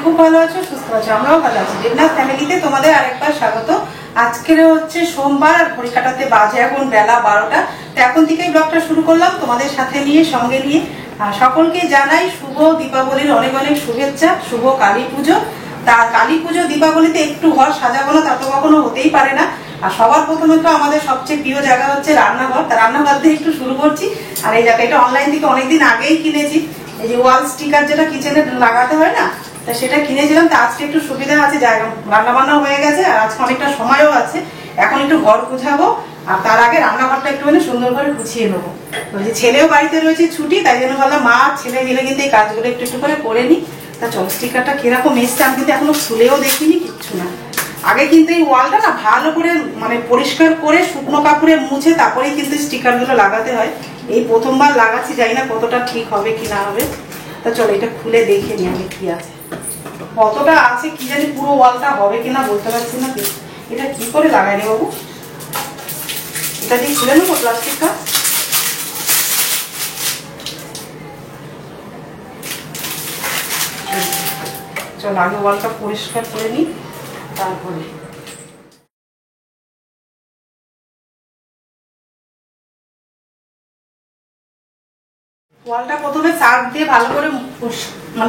খুব ভালো আছো, সুস্থ আছো, আমরাও ভালো আছি। দেবনাথ ফ্যামিলিতে তোমাদের আরেকবার স্বাগত। আজকের হচ্ছে সোমবার, আর ঘড়ি কাটাতে বাজে এখন বেলা 12টা। তো এখন থেকেই ব্লগটা শুরু করলাম তোমাদের সাথে নিয়ে, সঙ্গে নিয়ে। সকলকে জানাই শুভ দীপাবলির অনেক অনেক শুভেচ্ছা, শুভ কালী পুজো। তার কালী পুজো দীপাবলিতে একটু ঘর সাজাবো না তা তো কখনো হতেই পারে না। আর সবার প্রথমে তো আমাদের সবচেয়ে প্রিয় জায়গা হচ্ছে রান্নাঘর। তা রান্নাঘর দিয়ে একটু শুরু করছি। আর এই জায়গা এটা অনলাইন থেকে অনেকদিন আগেই কিনেছি। এই যে ওয়াল স্টিকার যেটা কিচেনে লাগাতে হয় না, তা সেটা কিনেছিলাম। তা আজকে একটু সুবিধা আছে, জায়গা রান্না বান্না হয়ে গেছে আর আজকে অনেকটা সময়ও আছে। এখন একটু ঘর গুছাবো, আর তার আগে রান্নাঘরটা একটু সুন্দর করে গুছিয়ে নেবো। ওই যে ছেলেও বাড়িতে রয়েছে ছুটি, তাই জন্য ভাবলাম মা ছেলে মিলে কিন্তু এই কাজগুলো একটু একটু করে নি। তা চল, স্টিকারটা কিরকম এসছে আমি কিন্তু এখনো খুলেও দেখিনি, কিচ্ছু না। আগে কিন্তু এই ওয়ালটা না ভালো করে পরিষ্কার করে শুকনো কাপড়ে মুছে তারপরেই কিন্তু স্টিকার গুলো লাগাতে হয়। এই প্রথমবার লাগাচ্ছি, জানি না কতটা ঠিক হবে কি না হবে। তা চলো এটা খুলে দেখে নি আমি কি আছে, কতটা আছে কি জানি, পুরো ওয়ালটা হবে কিনা বলতে পারছি না। এটা কি করে লাগাই রে বাবু, এটা দিয়ে খুলে নেবো প্লাস্টিকটা। চলো আগে ওয়ালটা পরিষ্কার করে নিই, তারপরে ওয়ালটা প্রথমে সার্ফ দিয়ে ভালো করে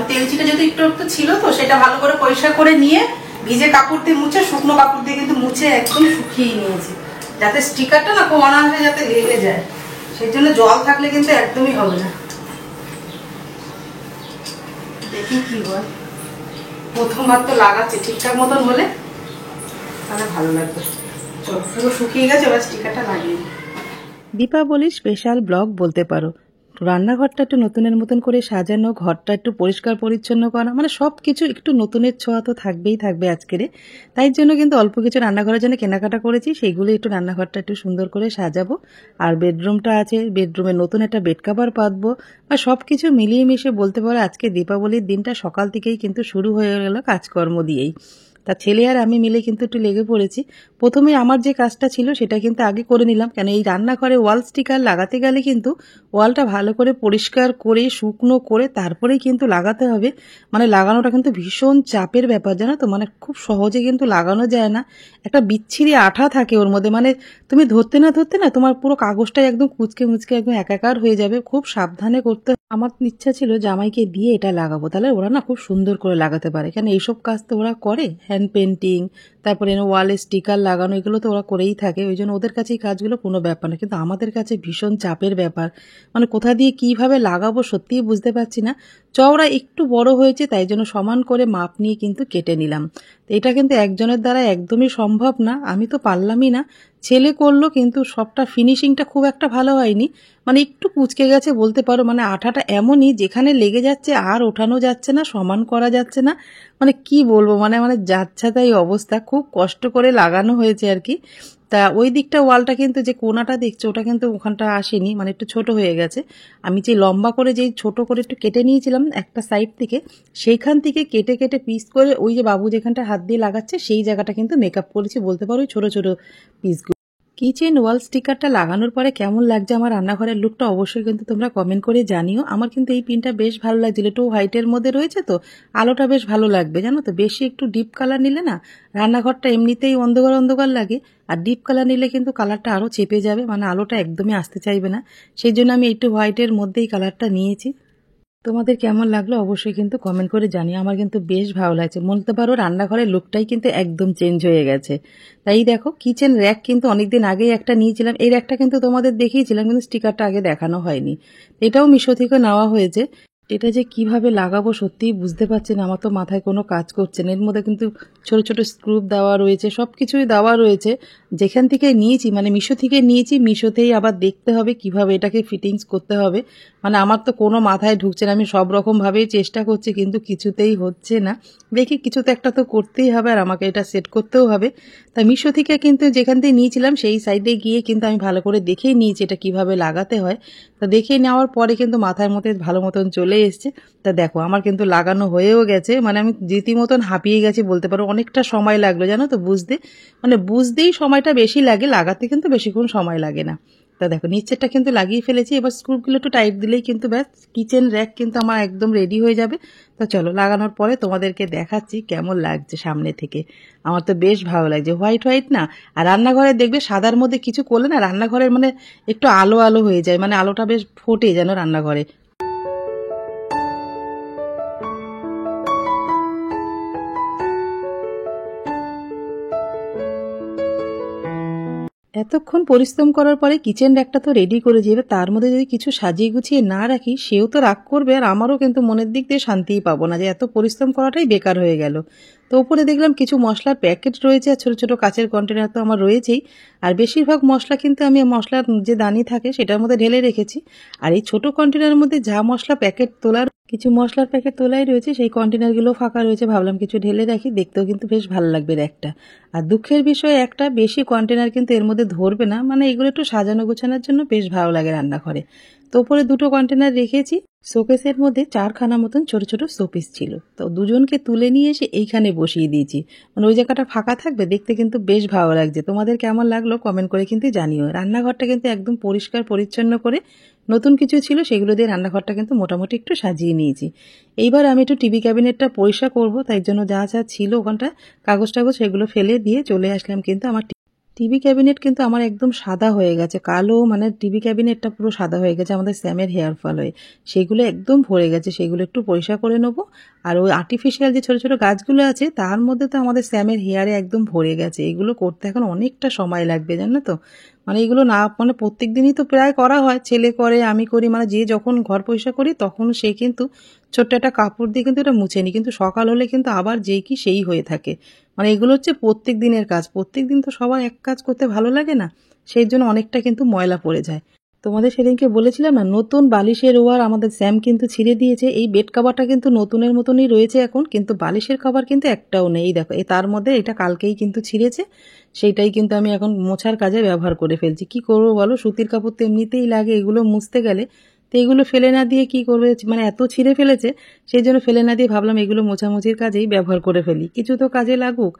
তেল চিটে যেহেতু একটু একটু ছিল, তো সেটা ভালো করে পরিষ্কার করে নিয়ে ভিজে কাপড় দিয়ে মুছে, শুকনো কাপড় দিয়ে কিন্তু মুছে একদম শুকিয়ে নিয়েছি, যাতে স্টিকারটা না খুব অনায়াসে যাতে লেগে যায়। সেই জন্য জল থাকলে কিন্তু একদমই হবে না। দেখি কি হয়, প্রথমবার তো লাগাচ্ছে, ঠিকঠাক মতন হলে তাহলে ভালো লাগবে। চল, পুরো শুকিয়ে গেছে, এবার স্টিকারটা লাগিয়ে দিই। দীপাবলির স্পেশাল ব্লগ বলতে পারো। রান্নাঘরটা একটু নতুনের মতন করে সাজানো, ঘরটা একটু পরিষ্কার পরিচ্ছন্ন করা, সব কিছু একটু নতুনের ছোঁয়া তো থাকবেই থাকবে আজকের। তাই জন্য কিন্তু অল্প কিছু রান্নাঘরের জন্য কেনাকাটা করেছি, সেইগুলো একটু রান্নাঘরটা একটু সুন্দর করে সাজাবো। আর বেডরুমটা আছে, বেডরুমে নতুন একটা বেড কাভার পাতবো। আর সব কিছু মিলিয়ে মিশে বলতে পারো আজকে দীপাবলির দিনটা সকাল থেকেই কিন্তু শুরু হয়ে গেল কাজকর্ম দিয়েই। তা ছেলে আর আমি মিলে কিন্তু একটু লেগে পড়েছি। প্রথমে আমার যে কাজটা ছিল সেটা কিন্তু আগে করে নিলাম, কেন এই রান্নাঘরে ওয়াল স্টিকার লাগাতে গেলে কিন্তু ওয়ালটা ভালো করে পরিষ্কার করে শুকনো করে তারপরেই কিন্তু লাগাতে হবে। লাগানোটা কিন্তু ভীষণ চাপের ব্যাপার, জানো তো। খুব সহজে কিন্তু লাগানো যায় না, একটা বিচ্ছিরি আঠা থাকে ওর মধ্যে। তুমি ধরতে না তোমার পুরো কাগজটাই একদম কুচকে মুচকে একদম একাকার হয়ে যাবে। খুব সাবধানে করতে। আমার ইচ্ছা ছিল জামাইকে দিয়ে এটা লাগাবো, তাহলে ওরা না খুব সুন্দর করে লাগাতে পারে, কেন এইসব কাজ তো ওরা করে, হ্যান্ড পেন্টিং, তারপরে ওয়ালে স্টিকার লাগানো, এগুলো তো ওরা করেই থাকে। ওই জন্য ওদের কাছে এই কাজগুলো কোনো ব্যাপার না, কিন্তু আমাদের কাছে ভীষণ চাপের ব্যাপার। কোথা দিয়ে কিভাবে লাগাবো সত্যিই বুঝতে পারছি না। চওড়া একটু বড় হয়েছে, তাই জন্য সমান করে মাপ নিয়ে কিন্তু কেটে নিলাম। এটা কিন্তু একজনের দ্বারা একদমই সম্ভব না, আমি তো পারলামই না। ছেলে করলো, কিন্তু সবটা ফিনিশিংটা খুব একটা ভালো হয়নি, একটু কুচকে গেছে বলতে পারো। আঠাটা এমনই যেখানে লেগে যাচ্ছে আর ওঠানো যাচ্ছে না, সমান করা যাচ্ছে না। কি বলবো, যাচ্ছে তাই অবস্থা। খুব কষ্ট করে লাগানো হয়েছে আর কি। তা ওই দিকটা ওয়ালটা কিন্তু যে কোনাটা দেখছো ওটা কিন্তু ওখানটা আসেনি, একটু ছোট হয়ে গেছে। আমি যে লম্বা করে যেই ছোট করে একটু কেটে নিয়েছিলাম একটা সাইড থেকে, সেইখান থেকে কেটে কেটে পিস করে ওই যে বাবু যেখানটা হাত দিয়ে লাগাচ্ছে সেই জায়গাটা কিন্তু মেকআপ করেছি বলতে পারো, ওই ছোট ছোট পিসগুলো। কিচেন ওয়াল স্টিকারটা লাগানোর পরে কেমন লাগছে আমার রান্নাঘরের লুকটা অবশ্যই কিন্তু তোমরা কমেন্ট করে জানিও। আমার কিন্তু এই পিনটা বেশ ভালো লাগছিল, একটু হোয়াইটের মধ্যে রয়েছে তো আলোটা বেশ ভালো লাগবে, জানো তো। বেশি একটু ডিপ কালার নিলে না রান্নাঘরটা এমনিতেই অন্ধকার অন্ধকার লাগে, আর ডিপ কালার নিলে কিন্তু কালারটা আরও চেপে যাবে, আলোটা একদমই আসতে চাইবে না। সেই জন্য আমি একটু হোয়াইটের মধ্যেই কালারটা নিয়েছি। তোমাদের কেমন লাগলো অবশ্যই কিন্তু কমেন্ট করে জানিও। আমার কিন্তু বেশ ভালো লাগছে, বলতে পারো রান্নাঘরের লুকটাই কিন্তু একদম চেঞ্জ হয়ে গেছে। তাই দেখো, কিচেন র্যাক কিন্তু অনেকদিন আগেই একটা নিয়েছিলাম, এই র্যাকটা কিন্তু তোমাদের দেখিয়েছিলাম, কিন্তু স্টিকারটা আগে দেখানো হয়নি। এটাও মিশো থেকে নেওয়া হয়েছে। এটা যে কিভাবে লাগাবো সত্যিই বুঝতে পারছি না, আমার তো মাথায় কোনো কাজ করছে না। এর মধ্যে কিন্তু ছোট ছোট স্ক্রু দেওয়া রয়েছে, সব কিছুই দেওয়া রয়েছে। যেখান থেকে নিয়েছি মিশো থেকে নিয়েছি, মিশোতেই আবার দেখতে হবে কিভাবে এটাকে ফিটিংস করতে হবে। আমার তো কোনো মাথায় ঢুকছে না, আমি সব রকমভাবেই চেষ্টা করছি কিন্তু কিছুতেই হচ্ছে না। দেখি কিছু তো একটা তো করতেই হবে, আর আমাকে এটা সেট করতেও হবে। তা মিশো থেকে কিন্তু যেখান থেকে নিয়েছিলাম সেই সাইডে গিয়ে কিন্তু আমি ভালো করে দেখেই নিয়েছি এটা কিভাবে লাগাতে হয়। তা দেখে নেওয়ার পরে কিন্তু মাথার মধ্যে ভালো মতন চলে এসছে। তা দেখো আমার কিন্তু লাগানো হয়েও গেছে, আমি রীতিমতন হাঁপিয়ে গেছি বলতে পারো। অনেকটা সময় লাগলো জানো তো বুঝতে, বুঝতেই সময়টা বেশি লাগে, লাগাতে কিন্তু বেশিক্ষণ সময় লাগে না। তা দেখো নিচেরটা কিন্তু লাগিয়ে ফেলেছি, এবার স্ক্রুগুলো একটু টাইট দিলেই কিন্তু ব্যাস কিচেন র্যাক কিন্তু আমার একদম রেডি হয়ে যাবে। তো চলো লাগানোর পরে তোমাদেরকে দেখাচ্ছি কেমন লাগছে সামনে থেকে। আমার তো বেশ ভালো লাগছে, হোয়াইট হোয়াইট না। আর রান্নাঘরে দেখবে সাদার মধ্যে কিছু করলে না রান্নাঘরের মানে একটু আলো আলো হয়ে যায়, মানে আলোটা বেশ ফোটে যেন রান্নাঘরে। এতক্ষণ পরিশ্রম করার পরে কিচেন র্যাকটা তো রেডি করে যাবে, তার মধ্যে যদি কিছু সাজিয়ে গুছিয়ে না রাখি সেও তো রাগ করবে, আর আমারও কিন্তু মনের দিক দিয়ে শান্তিই পাবো না যে এত পরিশ্রম করাটাই বেকার হয়ে গেল। তো উপরে দেখলাম কিছু মশলার প্যাকেট রয়েছে, আর ছোটো ছোটো কাচের কন্টেনার তো আমার রয়েছেই। আর বেশিরভাগ মশলা কিন্তু আমি মশলার যে দানি থাকে সেটার মধ্যে ঢেলে রেখেছি। আর এই ছোটো কন্টেনারের মধ্যে যা মশলা প্যাকেট তোলার কিছু মশলার প্যাকেট তোলাই রয়েছে, সেই কন্টেনারগুলো ফাঁকা রয়েছে, ভাবলাম কিছু ঢেলে রাখি, দেখতেও কিন্তু বেশ ভালো লাগবে একটা। আর দুঃখের বিষয় একটা, বেশি কন্টেনার কিন্তু এর মধ্যে ধরবে না, মানে এগুলো একটু সাজানো গোছানোর জন্য বেশ ভালো লাগে রান্নাঘরে। তো উপরে দুটো কন্টেনার রেখেছি, শোকেসের মধ্যে 4খানা মতন ছোট ছোট শোপিস ছিল, তো দুজনকে তুলে নিয়ে এসে এইখানে বসিয়ে দিয়েছি, মানে ওই জায়গাটা ফাঁকা থাকবে, দেখতে কিন্তু বেশ ভালো লাগছে। তোমাদের কেমন লাগলো কমেন্ট করে কিন্তু জানিও। রান্নাঘরটা কিন্তু একদম পরিষ্কার পরিচ্ছন্ন করে নতুন কিছু ছিল সেগুলো দিয়ে রান্নাঘরটা কিন্তু মোটামুটি একটু সাজিয়ে নিয়েছি। এইবার আমি একটু টিভি ক্যাবিনেটটা পরিষ্কার করব, তাই জন্য যা যা ছিল ওখানটা কাগজ টাগজ সেগুলো ফেলে দিয়ে চলে আসলাম। কিন্তু আমার টিভি ক্যাবিনেট কিন্তু আমার একদম সাদা হয়ে গেছে, কালো, মানে টিভি ক্যাবিনেটটা পুরো সাদা হয়ে গেছে আমাদের স্যামের হেয়ার ফল হয়ে, সেগুলো একদম ভরে গেছে, সেগুলো একটু পরিষ্কার করে নেবো। আর ওই আর্টিফিশিয়াল যে ছোট ছোট গাছগুলো আছে তার মধ্যে তো আমাদের স্যামের হেয়ারে একদম ভরে গেছে, এগুলো করতে এখন অনেকটা সময় লাগবে জানো তো। মানে এগুলো না, মানে প্রত্যেক দিনই তো প্রায় করা হয়, ছেলে করে আমি করি, মানে যে যখন ঘর পরিষ্কার করি তখন সে কিন্তু ছোট্ট একটা কাপড় দিয়ে কিন্তু এটা মুছে নি, কিন্তু সকাল হলে কিন্তু আবার যেই কি সেই হয়ে থাকে। মানে এগুলো হচ্ছে প্রত্যেক দিনের কাজ, প্রত্যেক দিন তো সবার এক কাজ করতে ভালো লাগে না, সেই জন্য অনেকটা কিন্তু ময়লা পড়ে যায়। তোমাদের সেদিনকে বলেছিলাম না নতুন বালিশের ওয়ার আমাদের স্যাম কিন্তু ছিঁড়ে দিয়েছে, এই বেড কভারটা কিন্তু নতুনের মতনই রয়েছে এখন, কিন্তু বালিশের কভার কিন্তু একটাও নেই। দেখো তার মধ্যে এটা কালকেই কিন্তু ছিঁড়েছে, সেইটাই কিন্তু আমি এখন মোছার কাজে ব্যবহার করে ফেলছি। কি করবো বলো, সুতির কাপড় তো এমনিতেই লাগে, এগুলো মুছতে গেলে তো এগুলো ফেলে না দিয়ে কি করবে, মানে এত ছিঁড়ে ফেলেছে, সেই জন্য ফেলে না দিয়ে ভাবলাম এগুলো মোছামুছির কাজেই ব্যবহার করে ফেলি, কিছু তো কাজে লাগুক।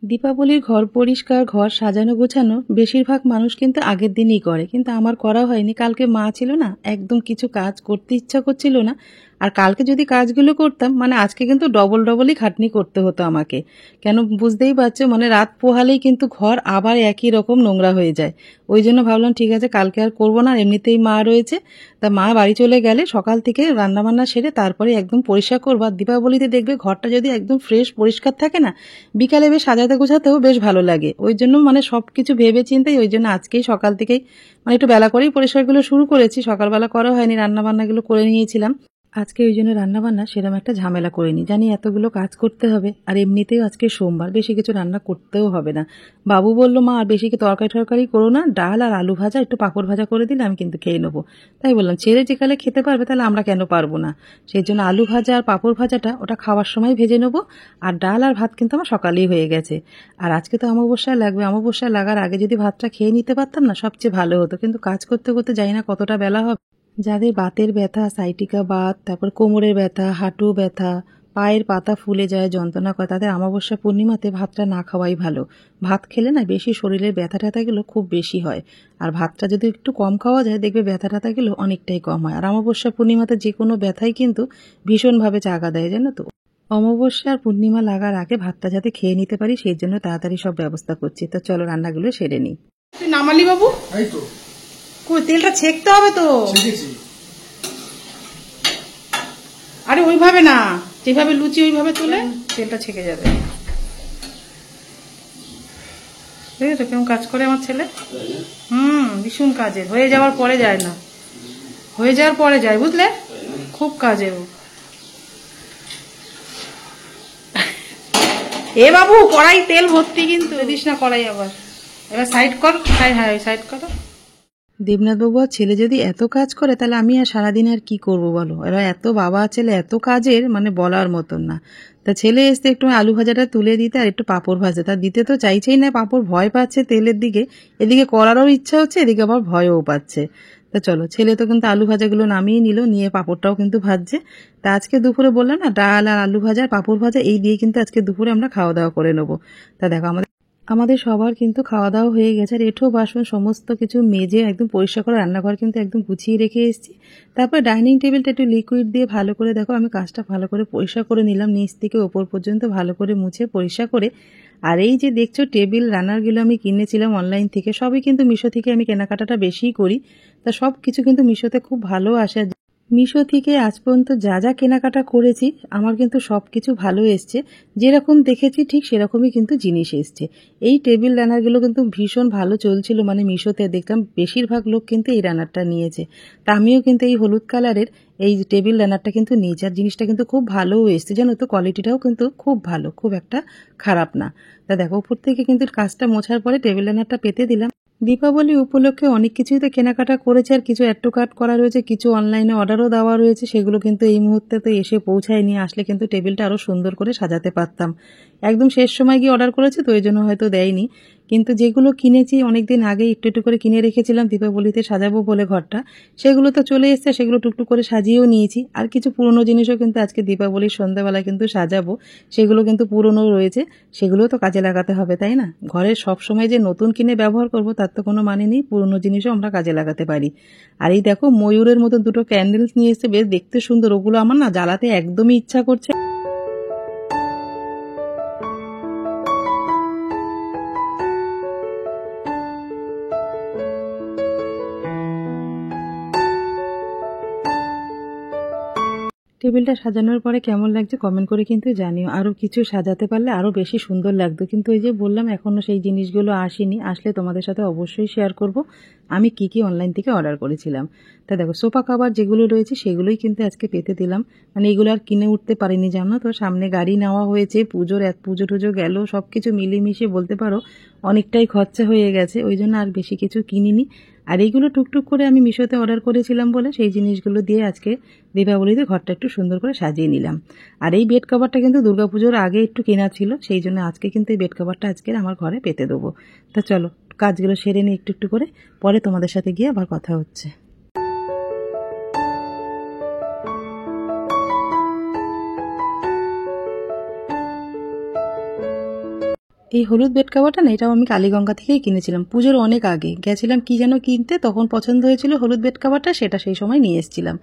দীপাবলির ঘর পরিষ্কার, ঘর সাজানো গোছানো বেশিরভাগ মানুষ কিন্তু আগের দিনই করে, কিন্তু আমার করা হয়নি। কালকে মা ছিল না, একদম কিছু কাজ করতে ইচ্ছা করছিল না। আর কালকে যদি কাজগুলো করতাম মানে আজকে কিন্তু ডবলই খাটনি করতে হতো আমাকে, কেন বুঝতেই পারছো, মানে রাত পোহালেই কিন্তু ঘর আবার একই রকম নোংরা হয়ে যায়। ওই জন্য ভাবলাম ঠিক আছে কালকে আর করবো না, এমনিতেই মা রয়েছে। তা মা বাড়ি চলে গেলে সকাল থেকে রান্নাবান্না সেরে তারপরে একদম পরিষ্কার করবো। আর দীপাবলিতে দেখবে ঘরটা যদি একদম ফ্রেশ পরিষ্কার থাকে না, বিকালে বেশ সাজাতে গোছাতেও বেশ ভালো লাগে। ওই জন্য মানে সব কিছু ভেবে চিন্তাই ওই জন্য আজকেই সকাল থেকেই মানে একটু বেলা করেই পরিষ্কারগুলো শুরু করেছি, সকালবেলা করা হয়নি, রান্নাবান্নাগুলো করে নিয়েছিলাম আজকে, ওই জন্য রান্নাবান্না সেরকম একটা ঝামেলা করিনি, জানি এতগুলো কাজ করতে হবে। আর এমনিতেও আজকে সোমবার, বেশি কিছু রান্না করতেও হবে না। বাবু বললো মা আর বেশি কি তরকারি টরকারি করো না, ডাল আর আলু ভাজা একটু পাঁপড় ভাজা করে দিলে আমি কিন্তু খেয়ে নেবো। তাই বললাম ছেলে যেকালে খেতে পারবে তাহলে আমরা কেন পারবো না, সেই জন্য আলু ভাজা আর পাঁপড় ভাজাটা ওটা খাওয়ার সময় ভেজে নেবো। আর ডাল আর ভাত কিন্তু আমার সকালেই হয়ে গেছে। আর আজকে তো অমাবস্যায় লাগবে, অমাবস্যায় লাগার আগে যদি ভাতটা খেয়ে নিতে পারতাম না সবচেয়ে ভালো হতো, কিন্তু কাজ করতে করতে জানি না কতটা বেলা হবে। যাদের বাতের ব্যথা, সাইটিকা বাত, তারপর কোমরের ব্যথা, হাঁটু ব্যথা, পায়ের পাতা ফুলে যায়, যন্ত্রণা করে, তাদের অমাবস্যা পূর্ণিমাতে ভাতটা না খাওয়াই ভালো। ভাত খেলে না বেশি শরীরের ব্যথা ট্যাথাগুলো খুব বেশি হয়, আর ভাতটা যদি একটু কম খাওয়া যায় দেখবে ব্যথা ট্যাথাগুলো অনেকটাই কম হয়। আর অমাবস্যা পূর্ণিমাতে যে কোনো ব্যথাই কিন্তু ভীষণভাবে চাগা দেয় জানো তো। অমাবস্যা আর পূর্ণিমা লাগার আগে ভাতটা যাতে খেয়ে নিতে পারি সেই জন্য তাড়াতাড়ি সব ব্যবস্থা করছি। তো চলো রান্নাগুলো সেরে নিই। তুই নামালি বাবু? এই তো কই তেলটা ছেঁকতে হবে তো। শিখেছি। আরে ওইভাবে না, যেভাবে লুচি ওইভাবে তুলে তেলটা ছেঁকে যাবে। দেখেছো কেমন কাজ করে আমার ছেলে? ভীষণ কাজের, হয়ে যাওয়ার পরে যায় না, হয়ে যাওয়ার পরে যায় বুঝলে, খুব কাজের ও। এ বাবু কড়াই তেল ভর্তি কিন্তু দিস না কড়াই আবার, এবার সাইড কর। হ্যাঁ সাইড করো। দেবনাথবাবু আর ছেলে যদি এত কাজ করে তাহলে আমি আর সারাদিন আর কি করব বলো, এরা এত বাবা ছেলে এত কাজের মানে বলার মতন না। তা ছেলে এসে একটু আলু ভাজাটা তুলে দিতে আর একটু পাঁপড় ভাজে, তা দিতে তো চাইছেই না, পাঁপড় ভয় পাচ্ছে তেলের দিকে, এদিকে করারও ইচ্ছা হচ্ছে এদিকে আবার ভয়ও পাচ্ছে। তা চলো, ছেলে তো কিন্তু আলু ভাজাগুলো নামিয়ে নিল, নিয়ে পাঁপড়টাও কিন্তু ভাজছে। তা আজকে দুপুরে বললাম না, ডাল আর আলু ভাজা আর পাঁপড় ভাজা এই দিয়ে কিন্তু আজকে দুপুরে আমরা খাওয়া দাওয়া করে নেবো। তা দেখো আমাদের সবার কিন্তু খাওয়া দাওয়া হয়ে গেছে, আর এঁঠো বাসন সমস্ত কিছু মেজে একদম পরিষ্কার করে রান্নাঘর কিন্তু একদম গুছিয়ে রেখে এসেছি। তারপর ডাইনিং টেবিলটা একটু লিকুইড দিয়ে ভালো করে দেখো আমি কাজটা ভালো করে পরিষ্কার করে নিলাম, নিচ থেকে ওপর পর্যন্ত ভালো করে মুছে পরিষ্কার করে। আর এই যে দেখছো টেবিল রানারগুলো আমি কিনেছিলাম অনলাইন থেকে, সবই কিন্তু মিশো থেকে আমি কেনাকাটাটা বেশিই করি। তা সব কিছু কিন্তু মিশোতে খুব ভালো আসে। মিশো থেকে আজ পর্যন্ত যা যা কেনাকাটা করেছি আমার কিন্তু সব কিছু ভালো এসছে, যেরকম দেখেছি ঠিক সেরকমই কিন্তু জিনিস এসছে। এই টেবিল রানারগুলো কিন্তু ভীষণ ভালো চলছিল, মানে মিশোতে দেখলাম বেশিরভাগ লোক কিন্তু এই রানারটা নিয়েছে। তা আমিও কিন্তু এই হলুদ কালারের এই টেবিল রানারটা কিন্তু নিয়েছি, আর জিনিসটা কিন্তু খুব ভালোও এসছে, জানো তো কোয়ালিটিটাও কিন্তু খুব ভালো, খুব একটা খারাপ না। তা দেখো উপর থেকে কিন্তু কাজটা মোছার পরে টেবিল রানারটা পেতে দিলাম। দীপাবলি উপলক্ষে অনেক কিছুই তো কেনাকাটা করেছে, আর কিছু অ্যাড টু কার্ট করা রয়েছে, কিছু অনলাইনে অর্ডারও দেওয়া রয়েছে, সেগুলো কিন্তু এই মুহূর্তে তো এসে পৌঁছায় নিয়ে আসলে কিন্তু টেবিলটা আরও সুন্দর করে সাজাতে পারতাম। একদম শেষ সময় গিয়ে অর্ডার করেছে তো এই জন্য হয়তো দেয়নি, কিন্তু যেগুলো কিনেছি অনেকদিন আগে একটু একটু করে কিনে রেখেছিলাম দীপাবলিতে সাজাবো বলে ঘরটা, সেগুলো তো চলে এসছে, সেগুলো টুকটুক করে সাজিয়েও নিয়েছি। আর কিছু পুরনো জিনিসও কিন্তু আজকে দীপাবলির সন্ধ্যাবেলা কিন্তু সাজাবো, সেগুলো কিন্তু পুরনো রয়েছে, সেগুলোও তো কাজে লাগাতে হবে, তাই না? ঘরের সব সময় যে নতুন কিনে ব্যবহার করব তার তো কোনো মানে নেই, পুরনো জিনিসও আমরা কাজে লাগাতে পারি। আর এই দেখো ময়ূরের মতো দুটো ক্যান্ডেলস নিয়ে এসেছে, বেশ দেখতে সুন্দর, ওগুলো আমার না জ্বালাতে একদমই ইচ্ছা করছে। টেবিলটা সাজানোর পরে কেমন লাগছে কমেন্ট করে কিন্তু জানিও, আরও কিছু সাজাতে পারলে আরও বেশি সুন্দর লাগতো, কিন্তু ওই যে বললাম এখনও সেই জিনিসগুলো আসেনি, আসলে তোমাদের সাথে অবশ্যই শেয়ার করব আমি কি কি অনলাইন থেকে অর্ডার করেছিলাম। তা দেখো সোফা কাভার যেগুলো রয়েছে সেগুলোই কিন্তু আজকে পেতে দিলাম, মানে এগুলো আর কিনে উঠতে পারিনি জানো তো, সামনে গাড়ি নেওয়া হয়েছে, পুজো টুজো গেল, সব কিছু মিলিয়ে বলতে পারো অনেকটাই খরচা হয়ে গেছে, ওই জন্য আর বেশি কিছু কিনিনি। আর এইগুলো টুকটুক করে আমি মিশোতে অর্ডার করেছিলাম বলে সেই জিনিসগুলো দিয়ে আজকে দীপাবলিতে ঘরটা একটু সুন্দর করে সাজিয়ে নিলাম। আর এই বেড কভারটা কিন্তু দুর্গাপুজোর আগে একটু কেনা ছিল, সেই জন্য আজকে কিন্তু এই বেড কভারটা আজকে আমার ঘরে পেতে দেবো। তা চলো কাজগুলো সেরে নিই একটু একটু করে, পরে তোমাদের সাথে গিয়ে আবার কথা হচ্ছে। এই হলুদ বেড কাভারটা না, এটাও আমি কালীগঙ্গা থেকেই কিনেছিলাম, পুজোর অনেক আগে গেছিলাম কি যেন কিনতে, তখন পছন্দ হয়েছিল হলুদ বেড কাভারটা, সেটা সেই সময় নিয়ে এসেছিলাম।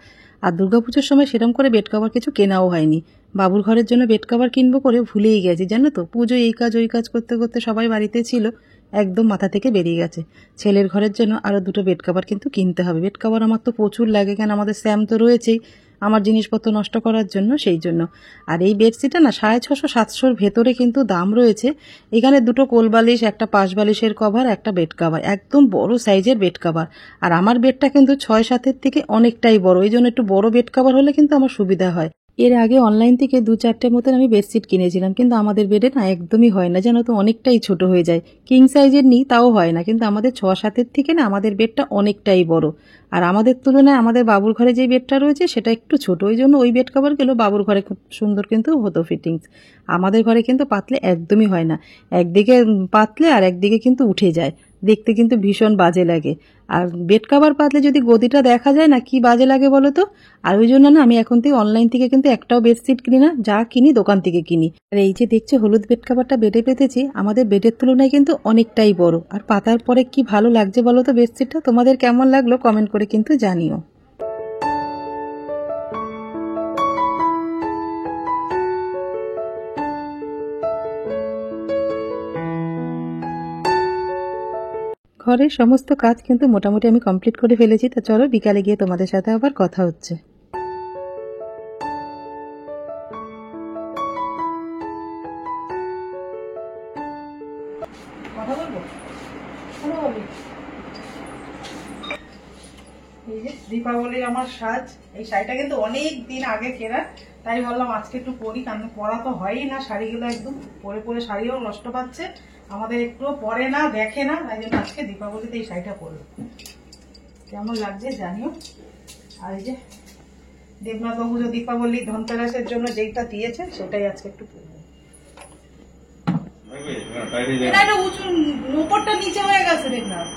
আর দুর্গাপুজোর সময় সেরকম করে বেড কাভার কিছু কেনাও হয়নি, বাবুর ঘরের জন্য বেড কাভার কিনবো করে ভুলেই গেছি জানো তো, পুজো এই কাজ ওই কাজ করতে করতে সবাই বাড়িতে ছিল, একদম মাথা থেকে বেরিয়ে গেছে। ছেলের ঘরের জন্য আরও দুটো বেড কাভার কিন্তু কিনতে হবে, বেড কাভার আমার তো প্রচুর লাগে, কেন আমাদের স্যাম তো রয়েছেই আমার জিনিসপত্র নষ্ট করার জন্য, সেই জন্য। আর এই বেডশিটটা না 650-700 ভেতরে কিন্তু দাম রয়েছে। এখানে দুটো কোলবালিশ, একটা পাশ বালিশের কভার, একটা বেড কাভার, একদম বড় সাইজের বেড কাভার। আর আমার বেডটা কিন্তু 6-7-এর থেকে অনেকটাই বড়, এই জন্য একটু বড় বেড কাভার হলে কিন্তু আমার সুবিধা হয়। এর আগে অনলাইন থেকে 2-4টে মতন আমি বেডশিট কিনেছিলাম, কিন্তু আমাদের বেডে না একদমই হয় না, যেন তো অনেকটাই ছোট হয়ে যায়, কিং সাইজের নিই তাও হয় না, কিন্তু আমাদের 6-7-এর থেকে না আমাদের বেডটা অনেকটাই বড়। আর আমাদের তুলনায় আমাদের বাবুর ঘরে যে বেডটা রয়েছে সেটা একটু ছোট, ওই জন্য ওই বেড কভারগুলো বাবুর ঘরে খুব সুন্দর কিন্তু হতো ফিটিংস, আমাদের ঘরে কিন্তু পাতলে একদমই হয় না, একদিকে পাতলে আর একদিকে কিন্তু উঠে যায়, দেখতে কিন্তু ভীষণ বাজে লাগে। আর বেড কাভার পাতলে যদি গদিটা দেখা যায় না কি বাজে লাগে বলো তো। আর ওই জন্য না আমি এখন থেকে অনলাইন থেকে কিন্তু একটাও বেডশিট কিনি না, যা কিনি দোকান থেকে কিনি। আর এই যে দেখছো হলুদ বেড কাভারটা বেডে পেতেছি, আমাদের বেডের তুলনায় কিন্তু অনেকটাই বড়, আর পাতার পরে কি ভালো লাগছে বলো তো বেডশিটটা, তোমাদের কেমন লাগলো কমেন্ট করে কিন্তু জানিও। ঘরের সমস্ত কাজ কিন্তু মোটামুটি আমি কমপ্লিট করে ফেলেছি, তা চলো বিকালে গিয়ে তোমাদের সাথে আবার কথা হচ্ছে। এই যে দীপাবলির আমার সাজ, এই শাড়িটা কিন্তু অনেক দিন আগে কেনা, তাই ভাবলাম আজকে একটু পরি, কারণ পরা তো হয়ই না শাড়িগুলো, একদম পরে পরে শাড়িও নষ্ট পাচ্ছে, আমাদের একটুও পরে না দেখে না, তাই জন্য আজকে দীপাবলিতে এই শাড়িটা পরলো, কেমন লাগছে জানিও। আর এই যে দেবনাথ বাবু যে দীপাবলি ধনতেরাসের জন্য যেটা দিয়েছে সেটাই আজকে একটু পরবো। এটা উঁচু উপরটা নিচে হয়ে গেছে দেবনাথ,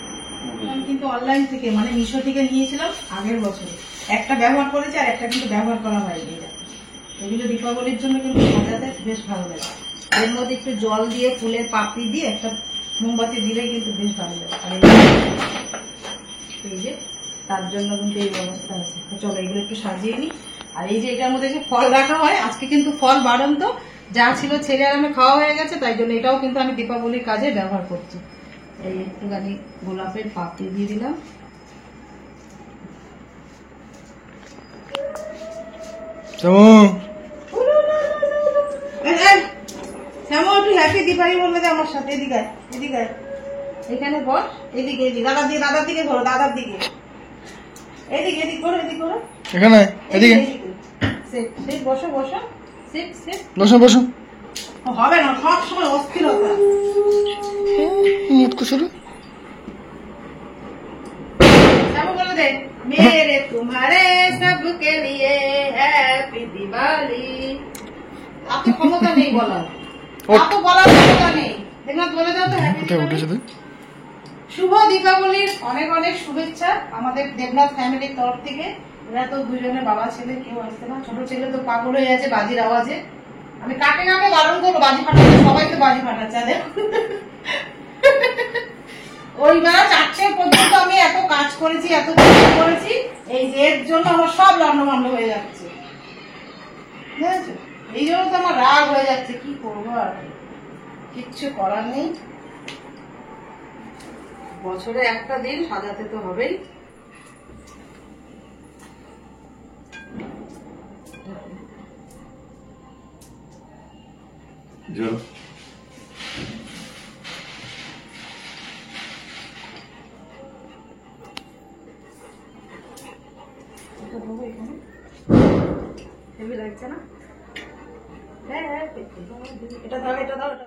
আমি কিন্তু অনলাইন থেকে মানে মিশো থেকে নিয়েছিলাম আগের বছরে। একটা ব্যবহার করেছি আর একটা কিন্তু ব্যবহার করা হয়নি। এগুলো দীপাবলির জন্য কিন্তু সাজাতে বেশ ভালো লাগে। এর মধ্যে একটু জল দিয়ে ফুলের পাপড়ি দিয়ে একটা মোমবাতি দিলে কিন্তু বেশ ভালো লাগে। আর এই যে তার জন্য কিন্তু এই ব্যবস্থা আছে। চলো এগুলো একটু সাজিয়ে নিই। আর এই যে এটার মধ্যে যে ফল রাখা হয়, আজকে কিন্তু ফল বাড়ন্ত যা ছিল ছেলে আর আমি খাওয়া হয়ে গেছে, তাই জন্য এটাও কিন্তু আমি দীপাবলির কাজে ব্যবহার করছি। এই একটুখানি গোলাপের পাপড়ি দিয়ে দিলাম। হ্যাপি দীপাবলি বলবে যে আমার সাথে। এদিকে এদিকে এখানে বস, এদিকে এদিকে দাদার দিকে, দাদার দিকে ধরো, দাদার দিকে এদিকে এদিক করো, এদিক করো, এখানে এদিকে বসো বসো, বসো বসো। হবে না, সব সময় অস্থিরতা। বলে দে মেরে তোমারে সবকে লিয়ে হ্যাপি দিওয়ালি। আপনি ক্ষমতা নেই বলার, আপনি বলার ক্ষমতা নেই। দেখলাম বলে দাও তো হ্যাপি দিওয়ালি। শুভ দীপাবলির অনেক অনেক শুভেচ্ছা আমাদের দেবনাথ ফ্যামিলির তরফ থেকে। এরা তো দুজনে বাবা ছেলে, কেউ আসছে না। ছোট ছেলে তো পাগল হয়ে আছে বাজির আওয়াজে। আমি কাকে নামে বারণ করবো বাজি ফাটাতে, সবাই তো বাজি ফাটাচ্ছে। ওই বেলা 4টে পর্যন্ত আমি এত কাজ করেছি, এত কাজ করেছি, এই যে এর জন্য আমার সব লন্ডভন্ড হয়ে যাচ্ছে। বুঝেছো? এই জন্য তো আমার রাগ হয়ে যাচ্ছে। কি করবো আর, কিচ্ছু করার নেই। বছরে একটা দিন সাজাতে তো হবেই। হেভি লাগছে না? হ্যাঁ হ্যাঁ, এটা দাও, এটা দাও, এটা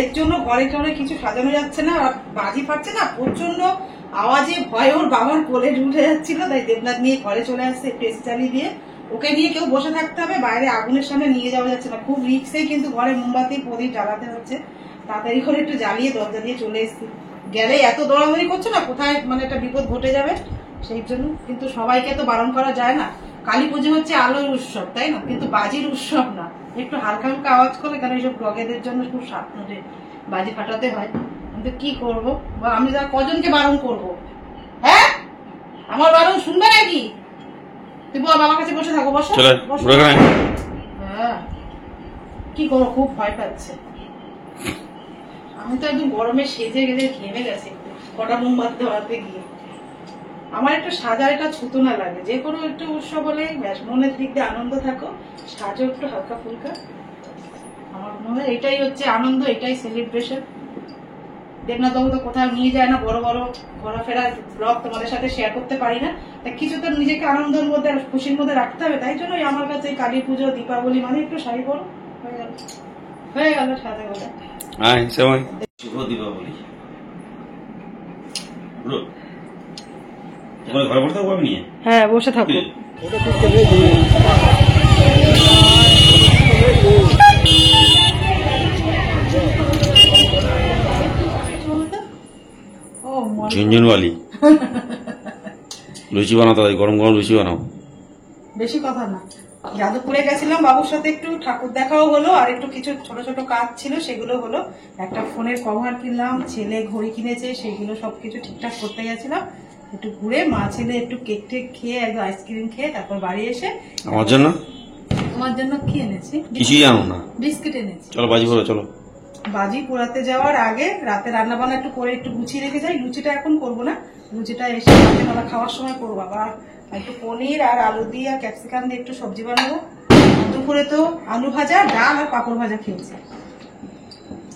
এর জন্য ঘরে টরে কিছু সাজানো যাচ্ছে না, আর বাজি ফাটছে না, প্রচন্ড আওয়াজে ভয়ে ওর বাবার কোলে উঠে যাচ্ছিল। তাই দেবনাথ নিয়ে ঘরে চলে আসছে টেস্ট চালিয়ে দিয়ে। ওকে নিয়ে কেউ বসে থাকতে হবে, বাইরে আগুনের সামনে নিয়ে যাওয়া যাচ্ছে না। খুব রিক্সে কিন্তু ঘরে মোমবাতি প্রদীপ জ্বালাতে হচ্ছে। তাড়াতাড়ি করে একটু জ্বালিয়ে দরজা দিয়ে চলে এসেছি। গেলে এত দৌড়াদৌড়ি করছো না, কোথায় মানে একটা বিপদ ঘটে যাবে, সেই জন্য। কিন্তু সবাইকে তো বারণ করা যায় না। কালী পুজো হচ্ছে আলোর উৎসব, তাই না? কিন্তু বাজির উৎসব না। একটু হালকা হালকা আওয়াজ করে, কারণ এইসব ব্লগেদের জন্য খুব সাবধানে বাজি ফাটাতে হয়। কিন্তু কি করবো, আমি যা কজনকে বারণ করবো? হ্যাঁ, আমার বারণ শুনবে নাকি? তুই বল, বাবার কাছে বসে থাকো। বসো। হ্যাঁ, কি করবো, খুব ভয় পাচ্ছে। আমি তো একদম গরমে সেজে গেলে ঘেমে গেছে কটা মোমবাতি ধরাতে গিয়ে। আমার একটু সাজা এটা ছুতো না লাগে। যে কোনো একটু উৎসব হলে ব্যাস, মনের দিক দিয়ে আনন্দ থাকো, সাজো একটু হালকা ফুলকা। আমার মনে হয় এটাই হচ্ছে আনন্দ, এটাই সেলিব্রেশন। দেবনাথবাবু তো কোথাও নিয়ে যায় না, বড় বড় ঘোরাফেরার ব্লগ তোমাদের সাথে শেয়ার করতে পারি না। তাই কিছু তো নিজেকে আনন্দের মধ্যে আর খুশির মধ্যে রাখতে হবে। তাই জন্যই আমার কাছে কালী পুজো, দীপাবলি মানে একটু শাড়ি পরো, হয়ে গেল সাজা বলে। শুভ দীপাবলি। ঘরে বসে থাকবো আমি নিয়ে। হ্যাঁ, বসে থাকো। ঝুনঝুনওয়ালি লুচি বানাও, তাই গরম গরম লুচি বানাও। বেশি কথা না। যাদবপুরে গেছিলাম বাবুর সাথে, একটু ঠাকুর দেখাও হলো, আর একটু কিছু ছোট ছোট কাজ ছিল সেগুলো হলো। একটা ফোনের কভার কিনলাম, ছেলে ঘড়ি কিনেছে, সেগুলো সবকিছু ঠিকঠাক করতে গেছিলাম। একটু ঘুরে মা ছেলে একটু কেক টেক খেয়ে, একদম আইসক্রিম খেয়ে তারপর বাড়ি এসে। আমার জন্য? তোমার জন্য কি এনেছি? কিছুই জানো না। বিস্কিট এনেছি। চলো বাজি পোড়ো, চলো। বাজি পোড়াতে যাওয়ার আগে রাতে রান্না বান্না একটু করে একটু গুছিয়ে রেখে যাই। লুচিটা এখন করবো না, লুচিটা এসে রাতেবেলা খাওয়ার সময় করবো। আবার একটু পনির আর আলু দিয়ে আর ক্যাপসিকাম দিয়ে একটু সবজি বানাবো। দুপুরে তো আলু ভাজা, ডাল আর পাঁপড় ভাজা খেয়েছি।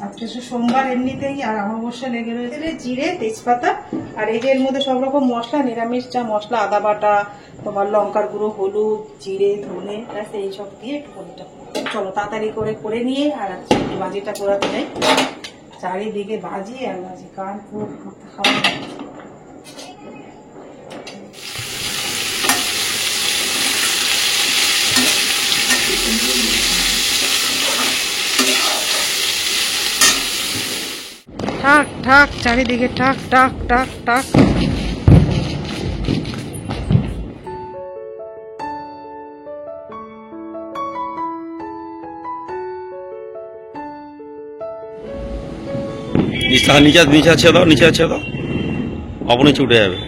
আজকে সোমবার এমনিতেই, আর অমাবস্যা লেগে রয়েছে। জিরে, তেজপাতা, আর এই যে এর মধ্যে সব রকম মশলা, নিরামিষ যা মশলা, আদা বাটা, তোমার লঙ্কার গুঁড়ো, হলুদ, জিরে, ধনে, এই সব দিয়ে একটু পনিরটা। চলো তাড়াতাড়ি করে নিয়ে আর বাজিটা পোড়াতে যাই। চারিদিকে বাজি আর বাজি, কান পুরো খাওয়া। ঠাক ঠাক চারিদিকে ঠাক ঠাক ঠাক ঠাক। নিচে নিচে আছে দাও, নিচে আছে দাও, আপনি ছুটে যাবে।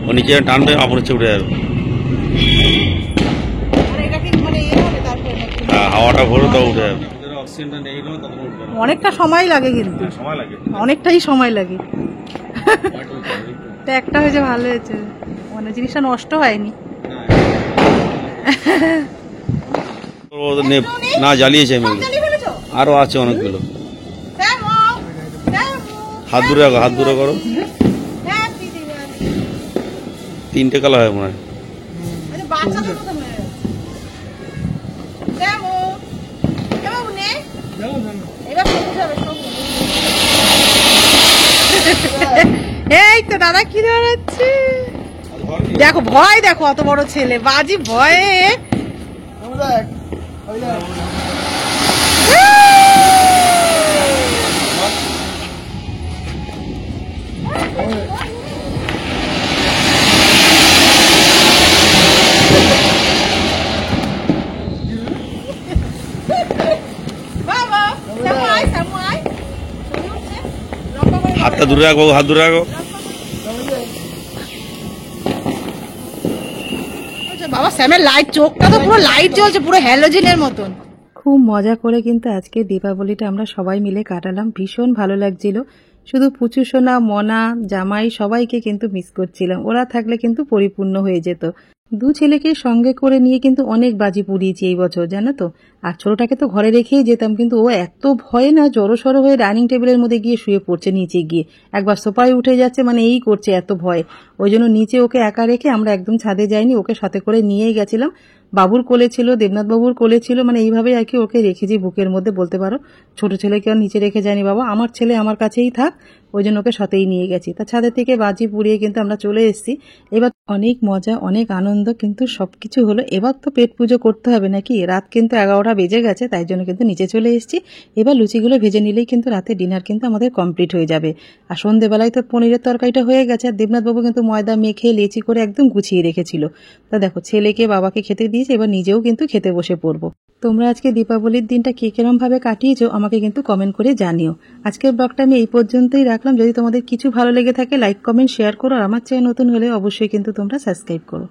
ও নিচে টানবে, আপনি ছুটে যাবে। হ্যাঁ, হাওয়াটা ভরে তো উঠে যাবে। অনেকটা সময় লাগে কিন্তু, অনেকটাই সময় লাগে। তো একটা হয়েছে, ভালো হয়েছে, মানে জিনিসটা নষ্ট হয়নি। না জ্বালিয়েছে আমি, আরো আছে অনেকগুলো। হাত দূরে রাখো, হাত দূরে করো। 3টে কালা হয় মনে হয়। এই তো দাদা কি দাঁড়াচ্ছে, দেখো ভয়, দেখো অত বড় ছেলে বাজি ভয়ে। হাতটা দূরে রাখো, হাত দূরে রাখো। বাবা স্যামের লাইট, চোখটা তো পুরো লাইট জ্বলছে, পুরো হ্যালোজেনের মতন। খুব মজা করে কিন্তু আজকে দীপাবলিটা আমরা সবাই মিলে কাটালাম, ভীষণ ভালো লাগছিল। শুধু পুচু সোনা, মনা, জামাই সবাইকে কিন্তু মিস করছিলাম, ওরা থাকলে কিন্তু পরিপূর্ণ হয়ে যেত। 2 ছেলেকে সঙ্গে করে নিয়ে কিন্তু অনেক বাজি পুড়িয়েছি এই বছর, জানো তো। আর ছোটটাকে তো ঘরে রেখেই যেতাম, কিন্তু ও এত ভয়ে না জড়সড় হয়ে ডাইনিং টেবিলের মধ্যে গিয়ে শুয়ে পড়ছে নিচে গিয়ে, একবার সোফায় উঠে যাচ্ছে, মানে এই করছে এত ভয়। ওই জন্য নিচে ওকে একা রেখে আমরা একদম ছাদে যাইনি, ওকে সাথে করে নিয়েই গেছিলাম। বাবুর কোলে ছিল, দেবনাথ বাবুর কোলে ছিল, মানে এইভাবে আর কি ওকে রেখেছি বুকের মধ্যে বলতে পারো। ছোট ছেলেকে আর নিচে রেখে যায়নি বাবা, আমার ছেলে আমার কাছেই থাক, ওই জন্য ওকে সাথেই নিয়ে গেছি। তা ছাদের থেকে বাজি পুড়িয়ে কিন্তু আমরা চলে এসেছি। এবার অনেক মজা, অনেক আনন্দ কিন্তু সবকিছু হলো। এবার তো পেট পুজো করতে হবে নাকি, রাত কিন্তু 11টা বেজে গেছে, তাই জন্য কিন্তু নিচে চলে এসেছি। এবার লুচিগুলো ভেজে নিলেই কিন্তু রাতে ডিনার কিন্তু আমাদের কমপ্লিট হয়ে যাবে। আর সন্ধেবেলায় তো পনিরের তরকারিটা হয়ে গেছে, আর দেবনাথবাবু কিন্তু ময়দা মেখে লেচি করে একদম গুছিয়ে রেখেছিল। তা দেখো ছেলেকে বাবাকে খেতে দিয়েছে, এবার নিজেও কিন্তু খেতে বসে পড়বো। তোমরা আজকে দীপাবলির দিনটা কে কিরম ভাবে কাটিয়েছো আমাকে কিন্তু কমেন্ট করে জানিও। আজকের ব্লগটা আমি এই পর্যন্তই রাখলাম। যদি তোমাদের কিছু ভালো লেগে থাকে লাইক, কমেন্ট, শেয়ার করো। আর আমার চ্যানেল নতুন হলে অবশ্যই কিন্তু তোমরা সাবস্ক্রাইব করো।